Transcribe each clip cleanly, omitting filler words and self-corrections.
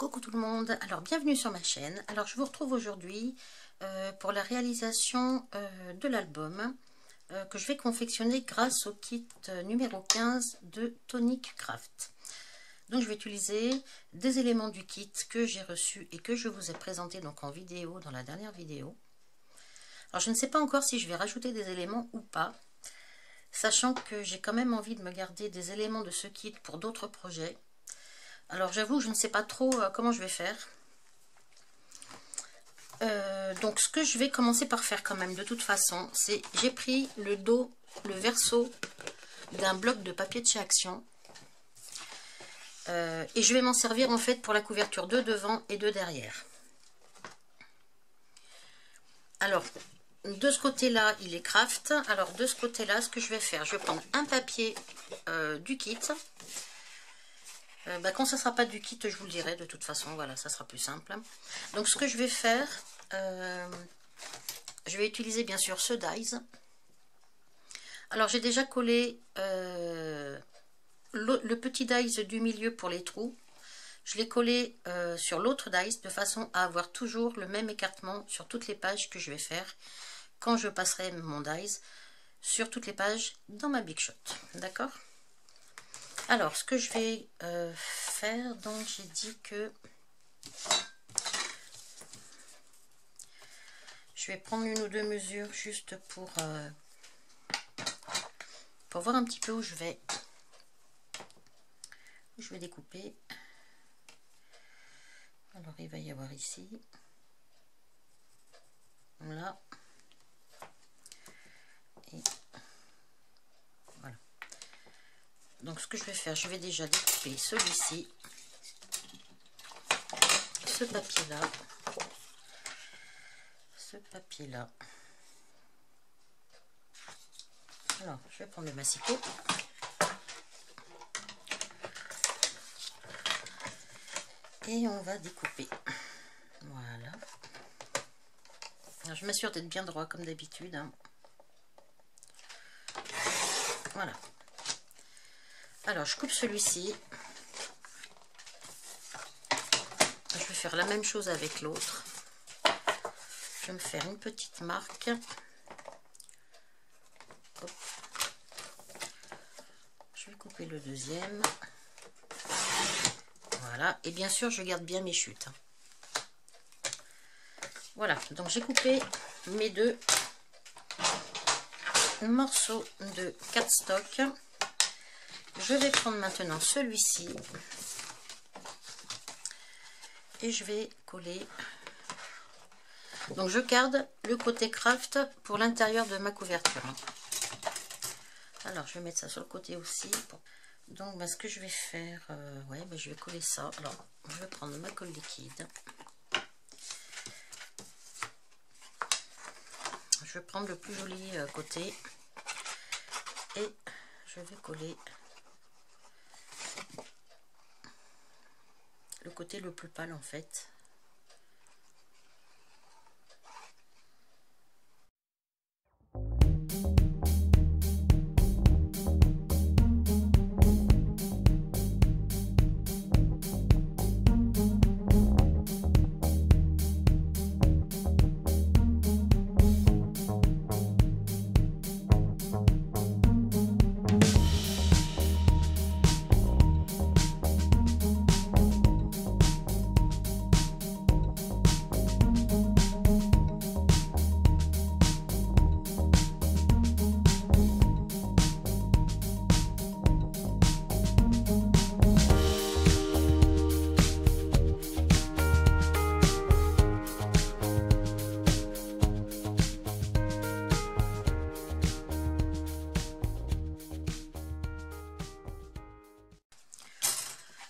Coucou tout le monde, alors bienvenue sur ma chaîne. Alors je vous retrouve aujourd'hui pour la réalisation de l'album que je vais confectionner grâce au kit numéro 15 de Tonic Craft. Donc je vais utiliser des éléments du kit que j'ai reçu et que je vous ai présenté donc en vidéo dans la dernière vidéo. Alors je ne sais pas encore si je vais rajouter des éléments ou pas, sachant que j'ai quand même envie de me garder des éléments de ce kit pour d'autres projets. Alors j'avoue, je ne sais pas trop comment je vais faire. Donc ce que je vais commencer par faire quand même de toute façon, c'est j'ai pris le dos, le verso d'un bloc de papier de chez Action. Et je vais m'en servir en fait pour la couverture de devant et de derrière. Alors de ce côté là il est craft. Alors de ce côté là ce que je vais faire, je vais prendre un papier du kit. Quand ça sera pas du kit, je vous le dirai de toute façon, voilà, ça sera plus simple. Donc ce que je vais faire, je vais utiliser bien sûr ce dies. Alors j'ai déjà collé le petit dies du milieu pour les trous. Je l'ai collé sur l'autre dies de façon à avoir toujours le même écartement sur toutes les pages que je vais faire quand je passerai mon dies sur toutes les pages dans ma Big Shot, d'accord? Alors, ce que je vais faire, donc j'ai dit que je vais prendre une ou deux mesures juste pour voir un petit peu où je vais découper. Alors, il va y avoir ici, là, et voilà. Donc, ce que je vais faire, je vais déjà découper celui-ci, ce papier-là, ce papier-là. Alors, je vais prendre le massicot. Et on va découper. Voilà. Alors, je m'assure d'être bien droit comme d'habitude, hein. Voilà. Alors, je coupe celui-ci. Je vais faire la même chose avec l'autre. Je vais me faire une petite marque. Hop. Je vais couper le deuxième. Voilà. Et bien sûr, je garde bien mes chutes. Voilà. Donc, j'ai coupé mes deux morceaux de cardstock. Je vais prendre maintenant celui-ci et je vais coller. Donc je garde le côté craft pour l'intérieur de ma couverture. Alors je vais mettre ça sur le côté aussi. Donc ce que je vais faire, je vais coller ça. Alors je vais prendre ma colle liquide. Je vais prendre le plus joli côté et je vais coller le côté le plus pâle en fait.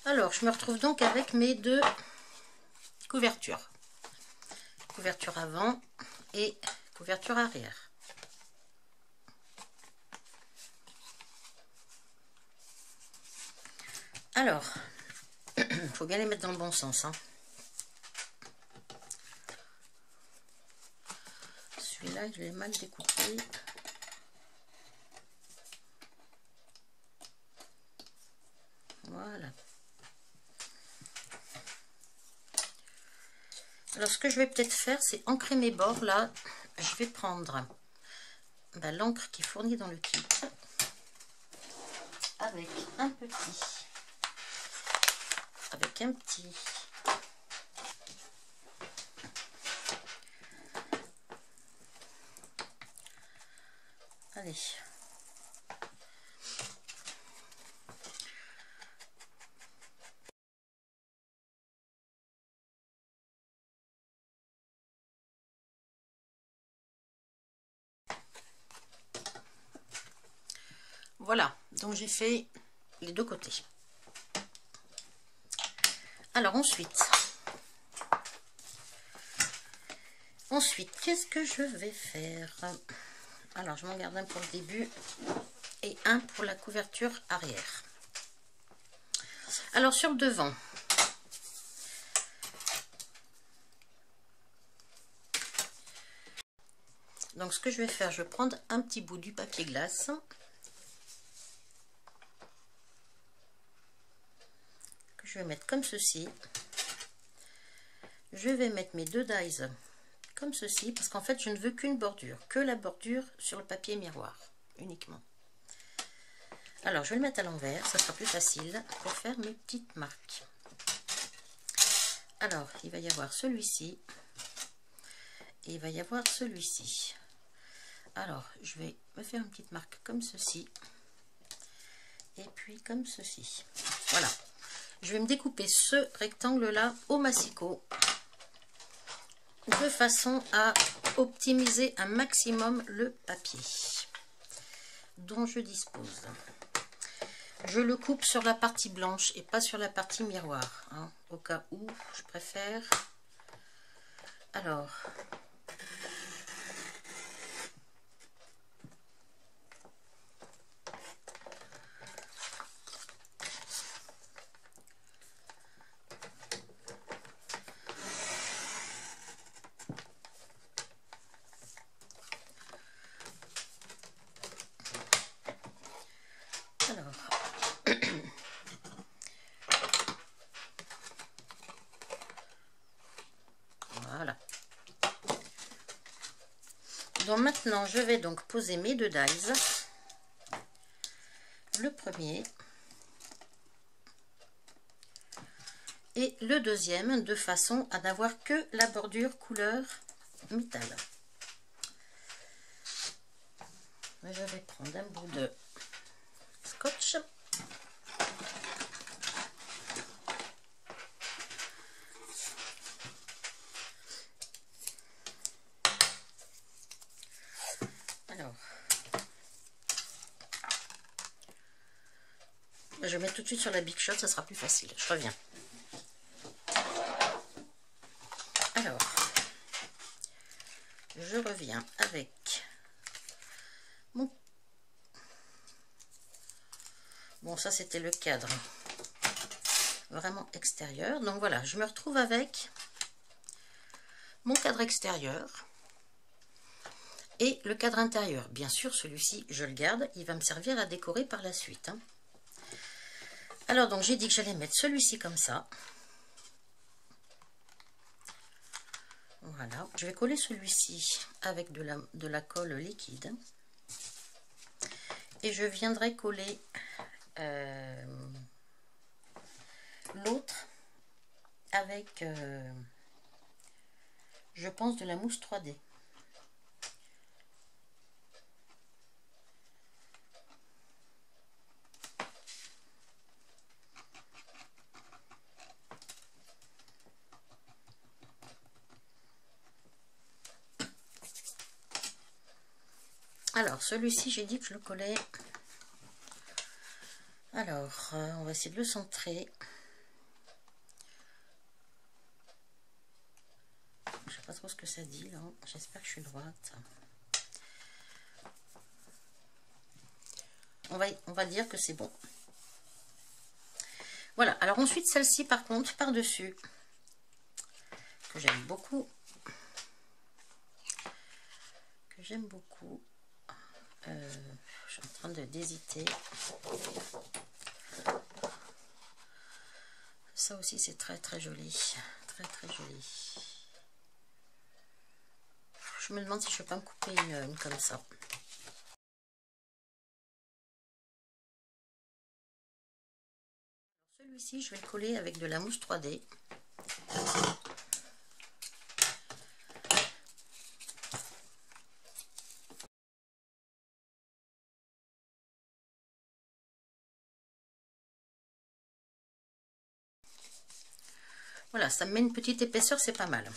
Alors, je me retrouve donc avec mes deux couvertures. Couverture avant et couverture arrière. Alors, il faut bien les mettre dans le bon sens, hein. Celui-là, je l'ai mal découpé. Voilà. Alors, ce que je vais peut-être faire, c'est ancrer mes bords. Là, je vais prendre l'encre qui est fournie dans le kit avec un petit. Allez. Voilà, donc j'ai fait les deux côtés. Alors ensuite, qu'est-ce que je vais faire? Alors, je m'en garde un pour le début et un pour la couverture arrière. Alors, sur le devant, donc ce que je vais faire, je vais prendre un petit bout du papier glace. Que je vais mettre comme ceci. Je vais mettre mes deux dies comme ceci, parce qu'en fait, je ne veux qu'une bordure, que la bordure sur le papier miroir, uniquement. Alors, je vais le mettre à l'envers, ça sera plus facile pour faire mes petites marques. Alors, il va y avoir celui-ci, et il va y avoir celui-ci. Alors, je vais me faire une petite marque comme ceci, et puis comme ceci. Voilà. Je vais me découper ce rectangle-là au massicot, de façon à optimiser un maximum le papier dont je dispose. Je le coupe sur la partie blanche et pas sur la partie miroir, hein, au cas où je préfère. Alors, voilà. Donc maintenant, je vais donc poser mes deux dies. Le premier et le deuxième, de façon à n'avoir que la bordure couleur métal. Je vais prendre un bout de scotch. Alors, je vais mettre tout de suite sur la Big Shot, ça sera plus facile. Je reviens. Alors, je reviens avec mon... Bon, ça c'était le cadre vraiment extérieur. Donc voilà, je me retrouve avec mon cadre extérieur et le cadre intérieur. Bien sûr, celui-ci, je le garde. Il va me servir à décorer par la suite, hein. Alors, donc, j'ai dit que j'allais mettre celui-ci comme ça. Voilà. Je vais coller celui-ci avec de la colle liquide. Et je viendrai coller l'autre avec, je pense, de la mousse 3D. Alors, celui-ci, j'ai dit que je le collais. Alors, on va essayer de le centrer. Je sais pas trop ce que ça dit, là. J'espère que je suis droite. On va dire que c'est bon. Voilà. Alors, ensuite, celle-ci, par contre, par-dessus, que j'aime beaucoup. Je suis en train d'hésiter. Ça aussi, c'est très très joli. Très très joli. je me demande si je ne vais pas me couper une comme ça. Celui-ci, je vais le coller avec de la mousse 3D. Voilà, ça me met une petite épaisseur, c'est pas mal.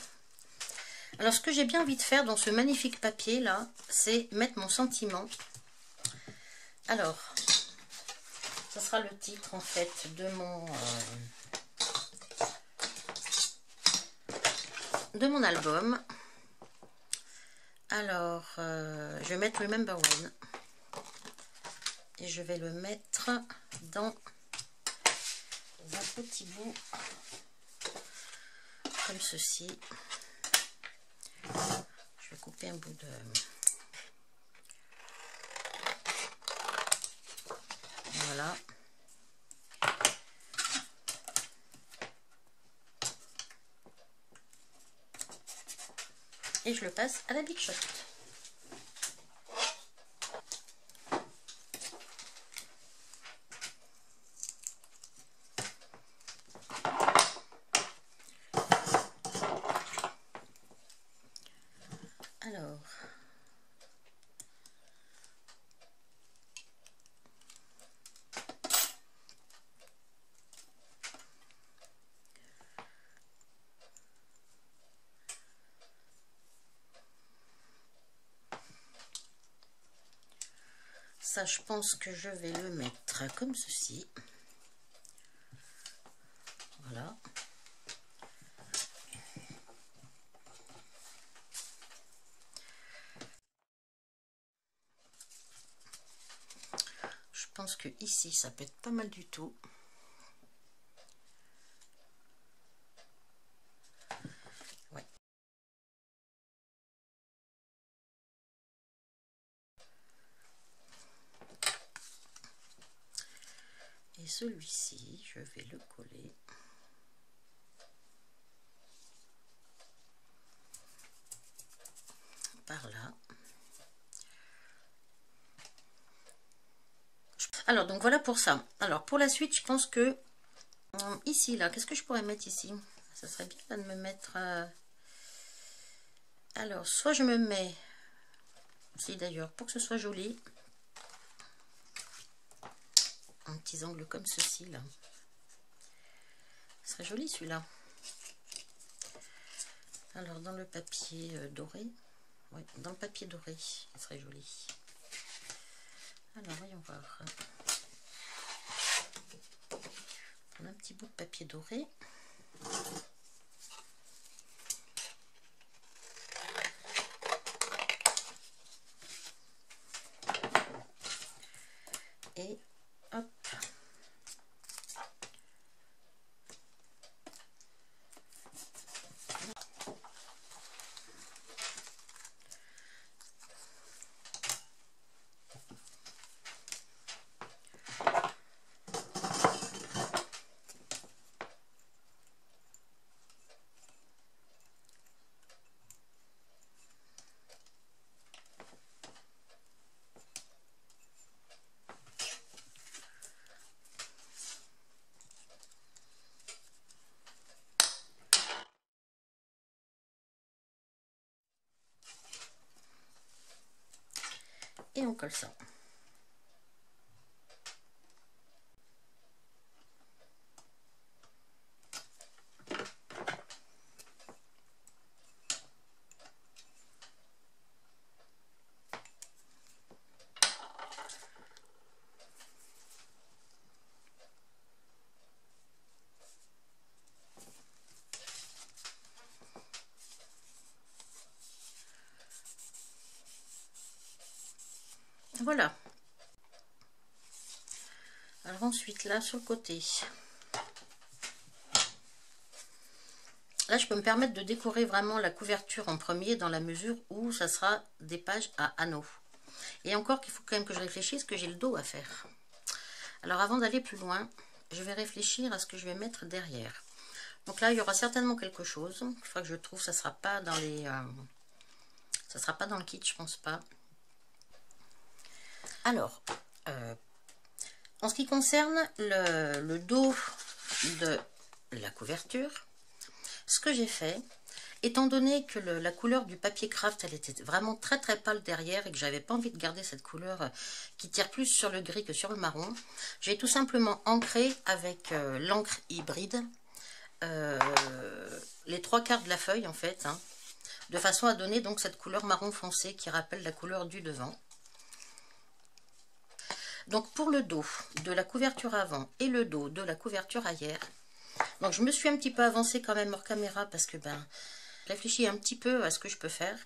Alors, ce que j'ai bien envie de faire dans ce magnifique papier là, c'est mettre mon sentiment. Alors, ce sera le titre en fait de mon album. Alors, je vais mettre Remember When et je vais le mettre dans un petit bout comme ceci. Je vais couper un bout de... Voilà. Et je le passe à la Big Shot. Alors, ça, je pense que je vais le mettre comme ceci. Voilà. Je pense que ici, ça peut être pas mal du tout. Ouais. Et celui-ci, je vais le coller. Par là. Alors, donc voilà pour ça. Alors, pour la suite, je pense que ici, là, qu'est-ce que je pourrais mettre ici? Ça serait bien là, de me mettre... Alors, soit je me mets... Si, d'ailleurs, pour que ce soit joli, un petit angle comme ceci, là. Ce serait joli, celui-là. Alors, dans le papier doré... Oui, dans le papier doré, il serait joli. Alors, voyons voir. Un petit bout de papier doré. Et hop. Et on colle ça. Voilà. Alors ensuite, là, sur le côté, là, je peux me permettre de décorer vraiment la couverture en premier dans la mesure où ça sera des pages à anneaux. Et encore qu'il faut quand même que je réfléchisse que j'ai le dos à faire. Alors avant d'aller plus loin, je vais réfléchir à ce que je vais mettre derrière. Donc là, il y aura certainement quelque chose. Il faudra que je trouve, ça sera Ça sera pas dans le kit, je pense pas. Alors, en ce qui concerne le dos de la couverture, ce que j'ai fait, étant donné que la couleur du papier craft, elle était vraiment très très pâle derrière et que j'avais pas envie de garder cette couleur qui tire plus sur le gris que sur le marron, j'ai tout simplement ancré avec l'encre hybride les 3/4 de la feuille en fait, hein, de façon à donner donc cette couleur marron foncé qui rappelle la couleur du devant. Donc pour le dos de la couverture avant et le dos de la couverture arrière, donc je me suis un petit peu avancée quand même hors caméra parce que je réfléchis un petit peu à ce que je peux faire.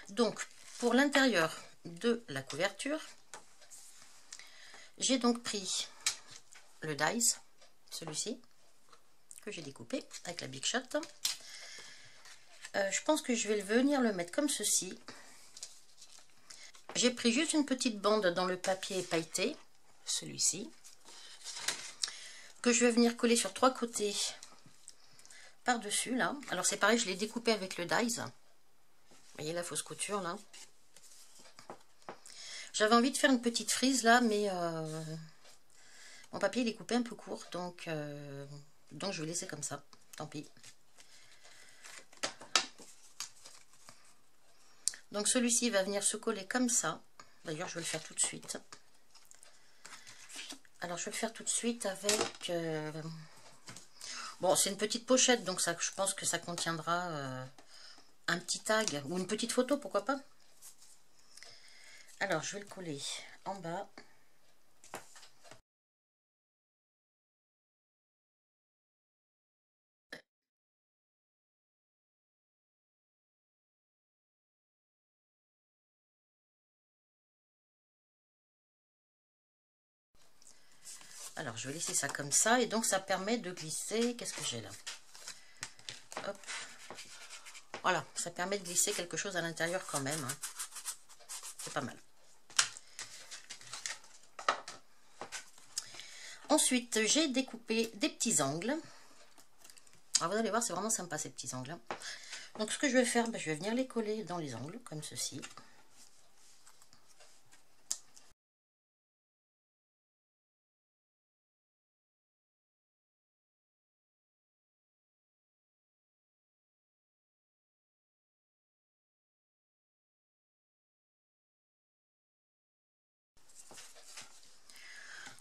Donc pour l'intérieur de la couverture, j'ai donc pris le dies, celui-ci, que j'ai découpé avec la Big Shot. Je pense que je vais venir le mettre comme ceci. J'ai pris juste une petite bande dans le papier pailleté, celui-ci, que je vais venir coller sur 3 côtés par-dessus, là. Alors c'est pareil, je l'ai découpé avec le dies. Vous voyez la fausse couture, là. J'avais envie de faire une petite frise, là, mais mon papier, il est coupé un peu court, donc je vais laisser comme ça. Tant pis. Donc celui-ci va venir se coller comme ça. D'ailleurs, je vais le faire tout de suite. Alors, je vais le faire tout de suite avec... bon, c'est une petite pochette, donc ça, je pense que ça contiendra un petit tag ou une petite photo, pourquoi pas. Alors, je vais le coller en bas. Alors, je vais laisser ça comme ça. Et donc, ça permet de glisser... Qu'est-ce que j'ai là? Hop. Voilà, ça permet de glisser quelque chose à l'intérieur quand même. Hein. C'est pas mal. Ensuite, j'ai découpé des petits angles. Alors, vous allez voir, c'est vraiment sympa ces petits angles. Donc, ce que je vais faire, je vais venir les coller dans les angles, comme ceci.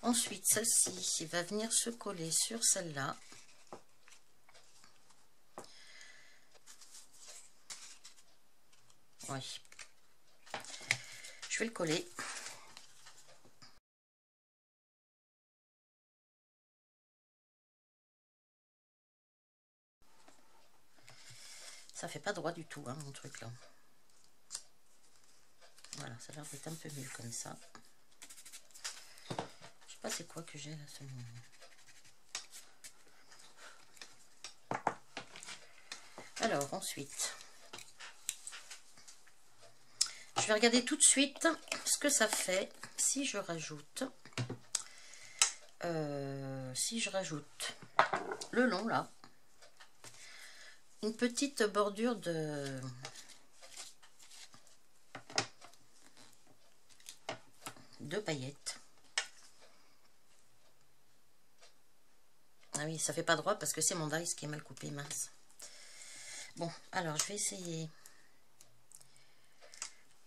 Ensuite, celle-ci va venir se coller sur celle-là. Oui. Je vais le coller. Ça fait pas droit du tout, hein, mon truc là. Voilà, ça a l'air d'être un peu mieux comme ça. Je sais pas c'est quoi que j'ai là seulement. Alors ensuite, je vais regarder tout de suite ce que ça fait si je rajoute le long là, une petite bordure de paillettes. Ah oui, ça fait pas droit parce que c'est mon dies qui est mal coupé, mince. Bon, alors je vais essayer.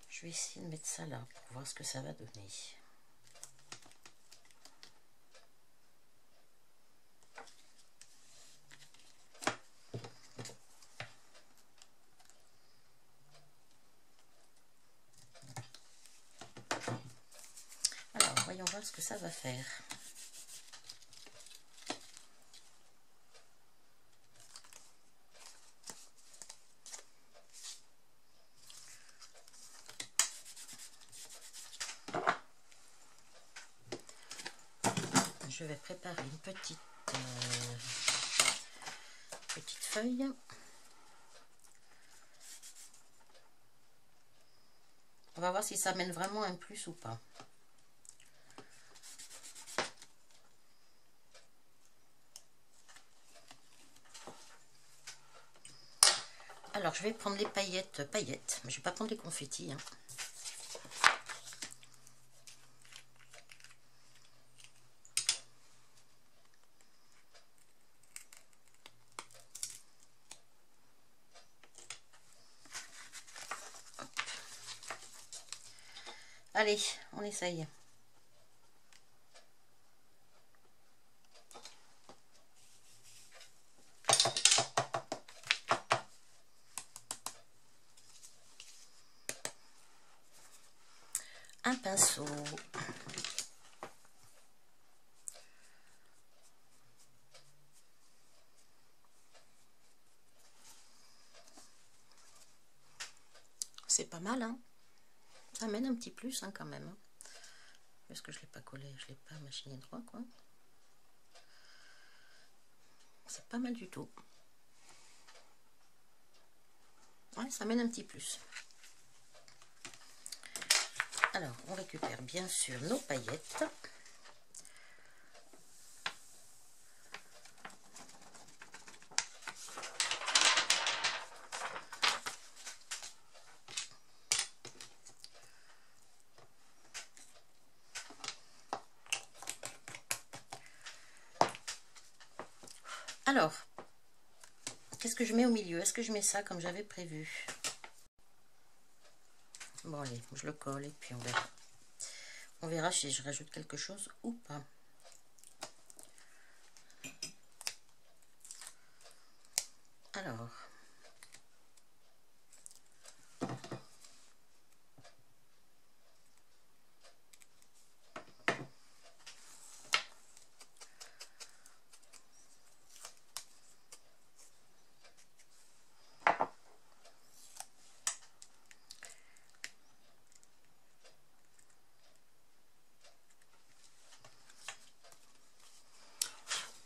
Je vais essayer de mettre ça là pour voir ce que ça va donner. Alors, voyons voir ce que ça va faire. Je vais préparer une petite feuille. On va voir si ça mène vraiment un plus ou pas. Alors, je vais prendre les paillettes, mais je ne vais pas prendre les confettis. Hein. Allez, on essaye. Un pinceau. C'est pas mal, hein. Ça amène un petit plus, hein, quand même. Hein. Parce que je ne l'ai pas collé, je ne l'ai pas machiné droit, quoi. C'est pas mal du tout. Ouais, ça amène un petit plus. Alors, on récupère bien sûr nos paillettes. Alors, qu'est-ce que je mets au milieu? Est-ce que je mets ça comme j'avais prévu? Bon, allez, je le colle et puis on verra. On verra si je rajoute quelque chose ou pas. Alors.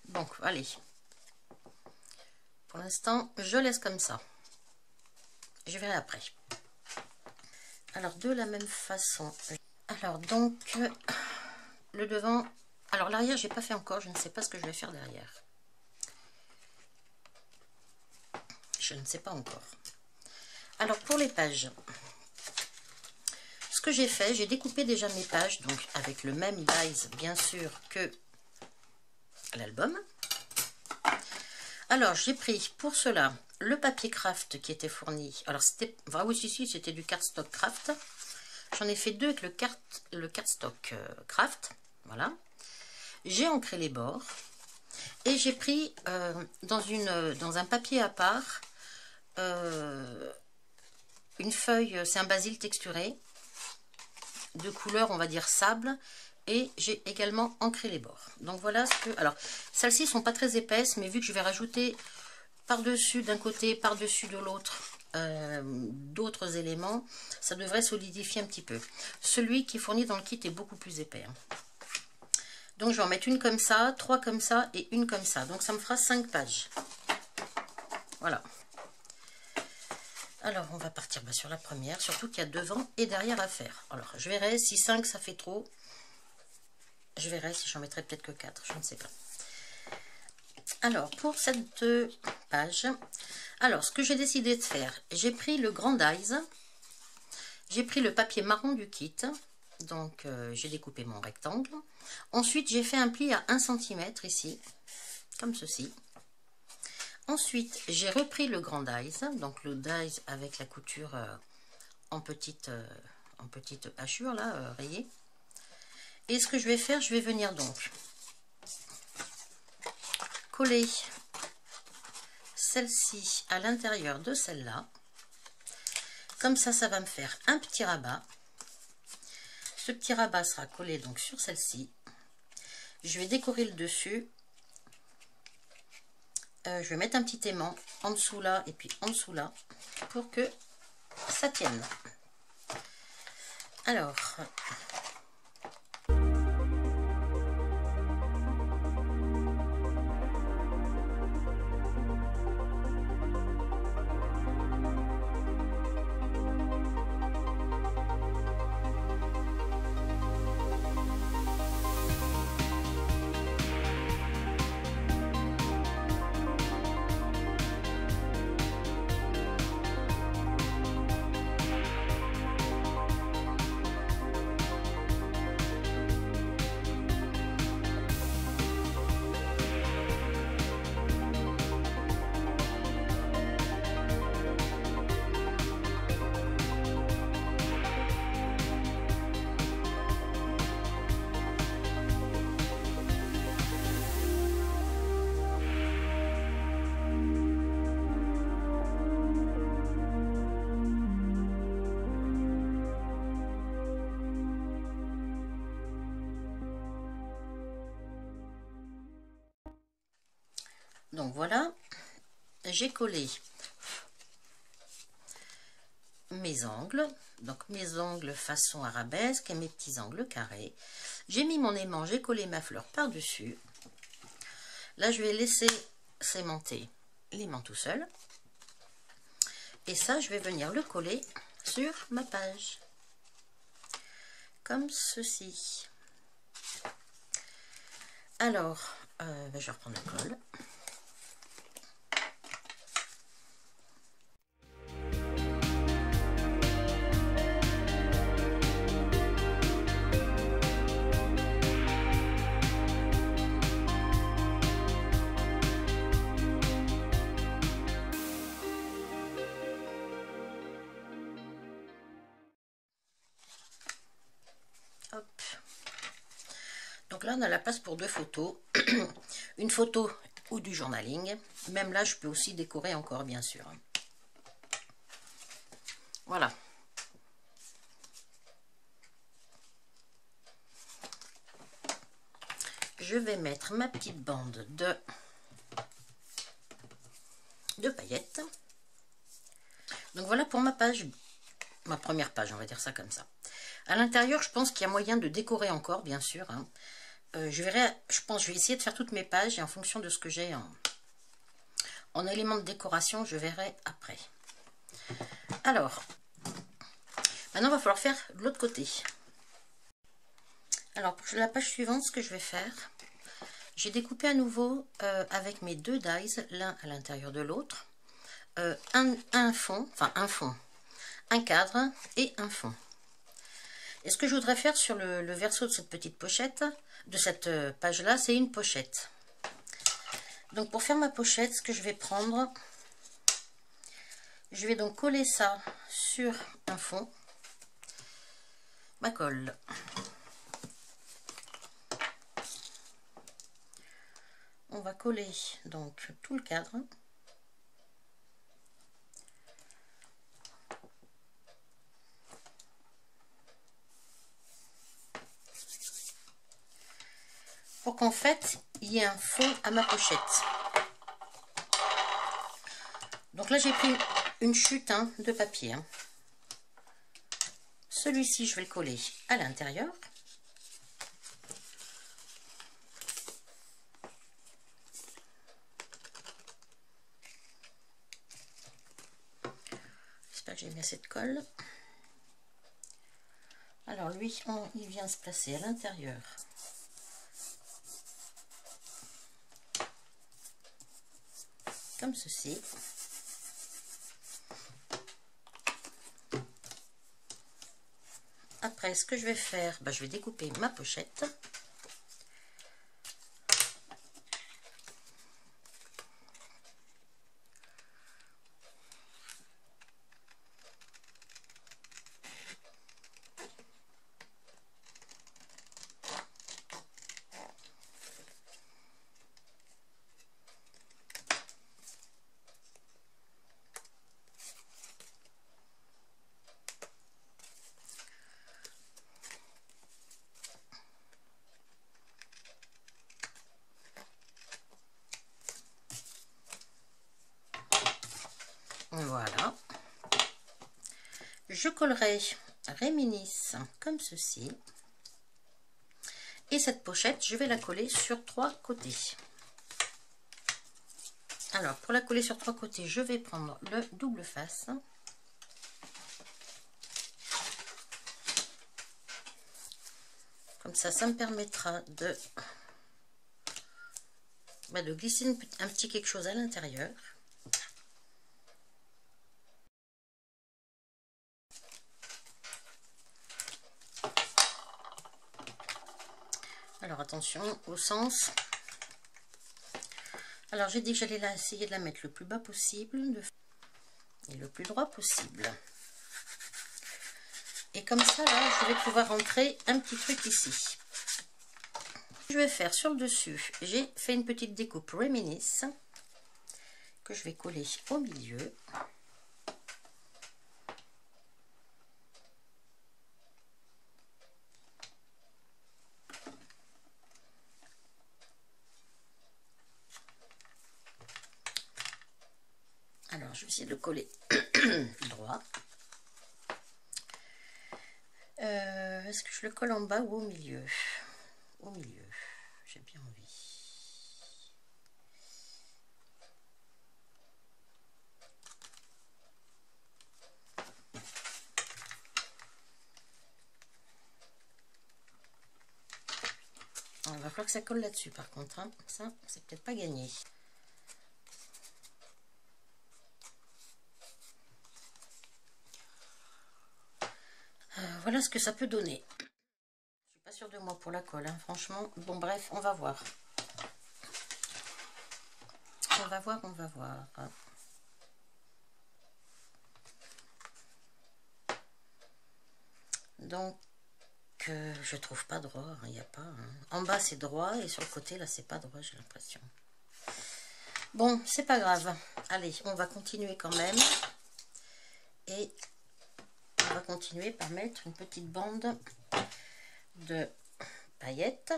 Donc, allez. Pour l'instant, je laisse comme ça. Je verrai après. Alors, de la même façon. Alors, donc, le devant. Alors, l'arrière, j'ai pas fait encore. Je ne sais pas ce que je vais faire derrière. Je ne sais pas encore. Alors, pour les pages. Ce que j'ai fait, j'ai découpé déjà mes pages. Donc, avec le même dies, bien sûr, que l'album. Alors, j'ai pris pour cela le papier craft qui était fourni. Alors, c'était, enfin, oui, si, c'était du cardstock craft. J'en ai fait deux avec le cardstock craft. Voilà. J'ai ancré les bords. Et j'ai pris dans un papier à part une feuille, c'est un basil texturé de couleur, on va dire sable. Et j'ai également ancré les bords. Donc voilà ce que... Alors, celles-ci sont pas très épaisses, mais vu que je vais rajouter par-dessus d'un côté, par-dessus de l'autre, d'autres éléments, ça devrait solidifier un petit peu. Celui qui est fourni dans le kit est beaucoup plus épais. Hein. Donc je vais en mettre une comme ça, 3 comme ça et une comme ça. Donc ça me fera 5 pages. Voilà. Alors on va partir sur la première, surtout qu'il y a devant et derrière à faire. Alors je verrai si 5 ça fait trop. Je verrai si j'en mettrai peut-être que 4, je ne sais pas. Alors, pour cette page, alors ce que j'ai décidé de faire, j'ai pris le grand dies, j'ai pris le papier marron du kit, donc j'ai découpé mon rectangle. Ensuite, j'ai fait un pli à 1 cm ici, comme ceci. Ensuite, j'ai repris le grand dies, donc le dies avec la couture en petite hachure, là, rayée. Et ce que je vais faire, je vais venir donc coller celle-ci à l'intérieur de celle-là. Comme ça, ça va me faire un petit rabat. Ce petit rabat sera collé donc sur celle-ci. Je vais décorer le dessus. Je vais mettre un petit aimant en dessous là et puis en dessous là pour que ça tienne. Alors... Donc voilà, j'ai collé mes angles, donc mes angles façon arabesque et mes petits angles carrés. J'ai mis mon aimant, j'ai collé ma fleur par-dessus. Là, je vais laisser sémenter l'aimant tout seul. Et ça, je vais venir le coller sur ma page. Comme ceci. Alors, je vais reprendre le colle. Hop. Donc là, on a la place pour deux photos. Une photo ou du journaling. Même là, je peux aussi décorer encore, bien sûr. Voilà. Je vais mettre ma petite bande de paillettes. Donc voilà pour ma page, ma première page, on va dire ça comme ça. À l'intérieur, je pense qu'il y a moyen de décorer encore, bien sûr. Hein. Je vais essayer de faire toutes mes pages et en fonction de ce que j'ai en éléments de décoration, je verrai après. Alors, maintenant, il va falloir faire de l'autre côté. Alors, pour la page suivante, ce que je vais faire, j'ai découpé à nouveau avec mes deux dies, l'un à l'intérieur de l'autre, un fond, un cadre et un fond. Et ce que je voudrais faire sur le verso de cette petite pochette, de cette page-là, c'est une pochette. Donc pour faire ma pochette, ce que je vais prendre, je vais donc coller ça sur un fond, ma colle. On va coller donc tout le cadre. Pour qu'en fait, il y ait un fond à ma pochette. Donc là, j'ai pris une chute de papier. Celui-ci, je vais le coller à l'intérieur. J'espère que j'ai mis assez de colle. Alors lui, il vient se placer à l'intérieur. Comme ceci. Après, ce que je vais faire, je vais découper ma pochette. Voilà. Je collerai Réminis comme ceci. Et cette pochette, je vais la coller sur 3 côtés. Alors, pour la coller sur 3 côtés, je vais prendre le double face. Comme ça me permettra de glisser un petit quelque chose à l'intérieur. Alors attention au sens. Alors j'ai dit que j'allais essayer de la mettre le plus bas possible et le plus droit possible. Et comme ça là, je vais pouvoir rentrer un petit truc ici. Je vais faire sur le dessus, j'ai fait une petite découpe Réminis que je vais coller au milieu. Alors, je vais essayer de le coller droit. Est-ce que je le colle en bas ou au milieu? Au milieu, j'ai bien envie. Il va falloir que ça colle là-dessus par contre, hein. Ça, c'est peut-être pas gagné. Voilà ce que ça peut donner. Je suis pas sûre de moi pour la colle, hein, franchement. Bon, bref, on va voir. On va voir, on va voir. Donc, je trouve pas droit, il n'y a pas. Hein. En bas, c'est droit, et sur le côté, là, c'est pas droit, j'ai l'impression. Bon, c'est pas grave. Allez, on va continuer quand même. Et on va continuer par mettre une petite bande de paillettes.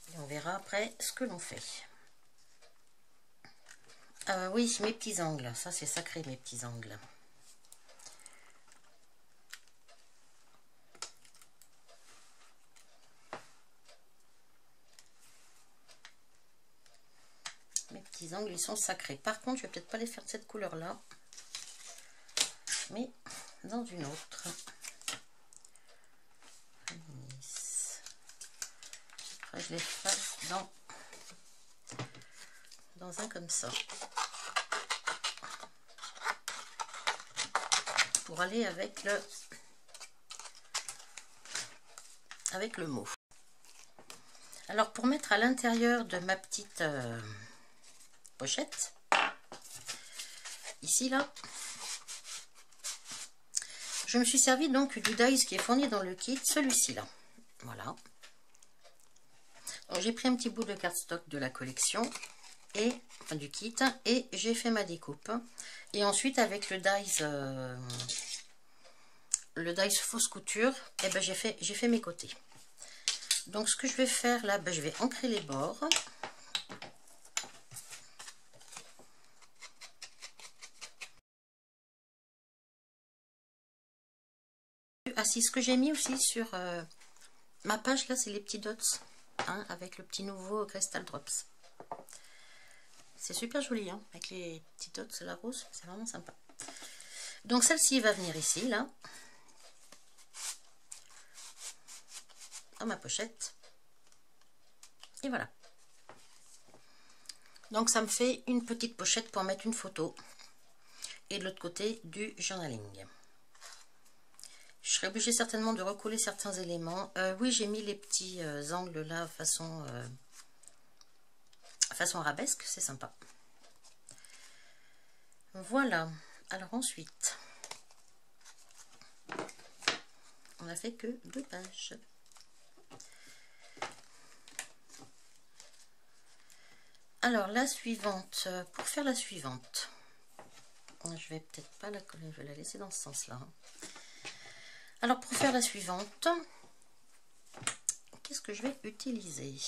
Et on verra après ce que l'on fait. Oui, mes petits angles. Ça, c'est sacré, mes petits angles. Mes petits angles, ils sont sacrés. Par contre, je vais peut-être pas les faire de cette couleur-là, mais dans une autre. Après, je les fasse dans un comme ça. Pour aller avec le mot. Alors, pour mettre à l'intérieur de ma petite pochette, ici, là, je me suis servi donc du dies qui est fourni dans le kit, celui-ci là. Voilà. J'ai pris un petit bout de cardstock de la collection, et enfin, du kit, et j'ai fait ma découpe. Et ensuite, avec le dies fausse couture, et ben j'ai fait mes côtés. Donc, ce que je vais faire là, ben, je vais ancrer les bords. Ah si, ce que j'ai mis aussi sur ma page là, c'est les petits dots, hein, avec le petit nouveau Crystal Drops. C'est super joli, hein, avec les petits dots, la rose, c'est vraiment sympa. Donc celle-ci va venir ici, là, dans ma pochette. Et voilà. Donc ça me fait une petite pochette pour mettre une photo. Et de l'autre côté, du journaling. Je serai obligée certainement de recoller certains éléments. Oui, j'ai mis les petits angles là, façon arabesque, c'est sympa. Voilà. Alors ensuite, on n'a fait que 2 pages. Alors la suivante, pour faire la suivante, je vais peut-être pas la coller, je vais la laisser dans ce sens-là. Alors pour faire la suivante, qu'est-ce que je vais utiliser?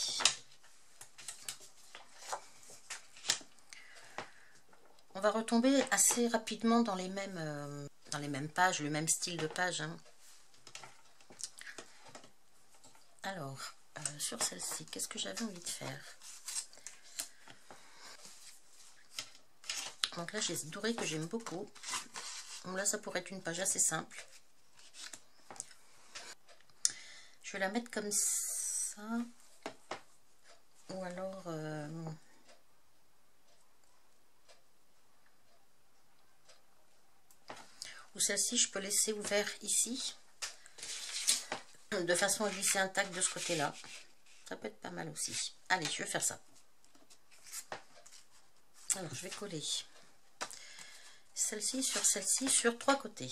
On va retomber assez rapidement dans les mêmes pages, le même style de page. Hein. Alors, sur celle-ci, qu'est-ce que j'avais envie de faire? Donc là, j'ai ce doré que j'aime beaucoup. Donc là, ça pourrait être une page assez simple. Je vais la mettre comme ça. Ou alors... ou celle-ci, je peux laisser ouvert ici. De façon à glisser un tac de ce côté-là. Ça peut être pas mal aussi. Allez, je vais faire ça. Alors, je vais coller celle-ci sur 3 côtés.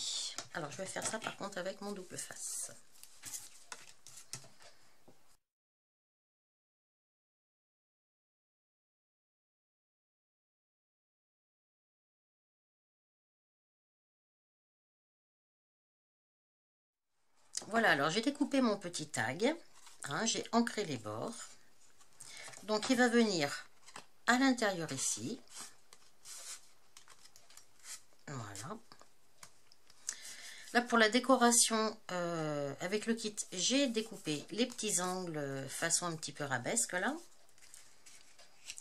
Alors, je vais faire ça par contre avec mon double face. Voilà, alors j'ai découpé mon petit tag. Hein, j'ai ancré les bords. Donc, il va venir à l'intérieur ici. Voilà. Là, pour la décoration, avec le kit, j'ai découpé les petits angles façon un petit peu rabesque, là.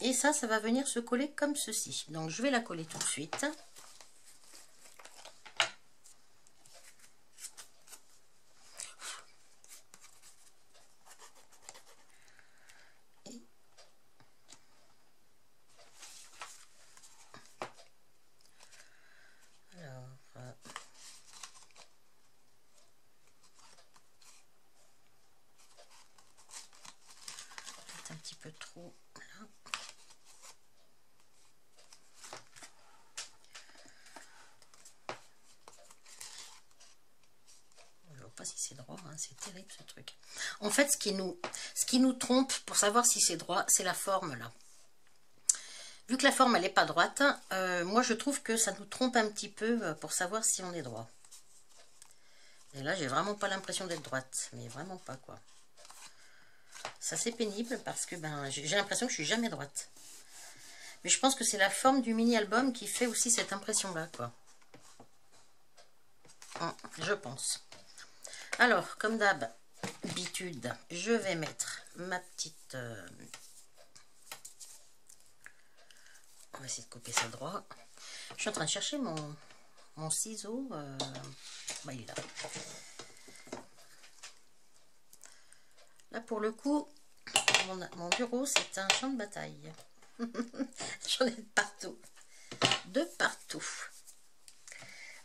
Et ça va venir se coller comme ceci. Donc, je vais la coller tout de suite. Un petit peu trop là. Je vois pas si c'est droit, hein. C'est terrible ce truc. En fait, ce qui nous trompe pour savoir si c'est droit, c'est la forme là. Vu que la forme elle n'est pas droite, moi je trouve que ça nous trompe un petit peu pour savoir si on est droit. Et là j'ai vraiment pas l'impression d'être droite, mais vraiment pas quoi. Ça c'est pénible parce que ben, j'ai l'impression que je suis jamais droite. Mais je pense que c'est la forme du mini-album qui fait aussi cette impression-là, quoi. Je pense. Alors, comme d'habitude, je vais mettre ma petite... On va essayer de couper ça droit. Je suis en train de chercher mon ciseau. Bah, il est là. Là, pour le coup, mon bureau, c'est un champ de bataille. J'en ai de partout. De partout.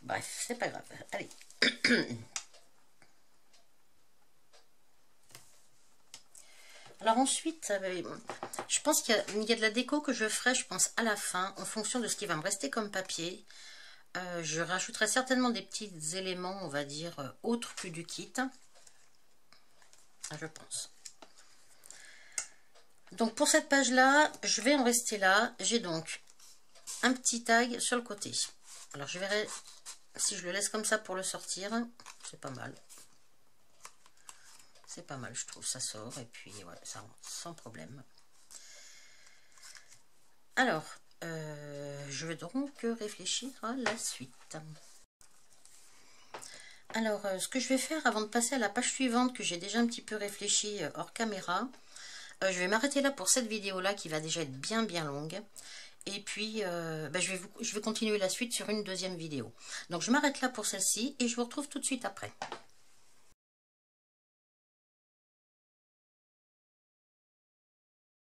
Bref, c'est pas grave. Allez. Alors ensuite, je pense qu'il y a de la déco que je ferai, je pense, à la fin, en fonction de ce qui va me rester comme papier. Je rajouterai certainement des petits éléments, on va dire, autres que du kit. Je pense. Donc pour cette page-là, je vais en rester là. J'ai donc un petit tag sur le côté. Alors je verrai si je le laisse comme ça pour le sortir. C'est pas mal. C'est pas mal, je trouve. Ça sort et puis ouais, ça rentre sans problème. Alors, je vais donc réfléchir à la suite. Alors, ce que je vais faire avant de passer à la page suivante, que j'ai déjà un petit peu réfléchi hors caméra, je vais m'arrêter là pour cette vidéo-là qui va déjà être bien longue. Et puis, je vais continuer la suite sur une deuxième vidéo. Donc, je m'arrête là pour celle-ci et je vous retrouve tout de suite après.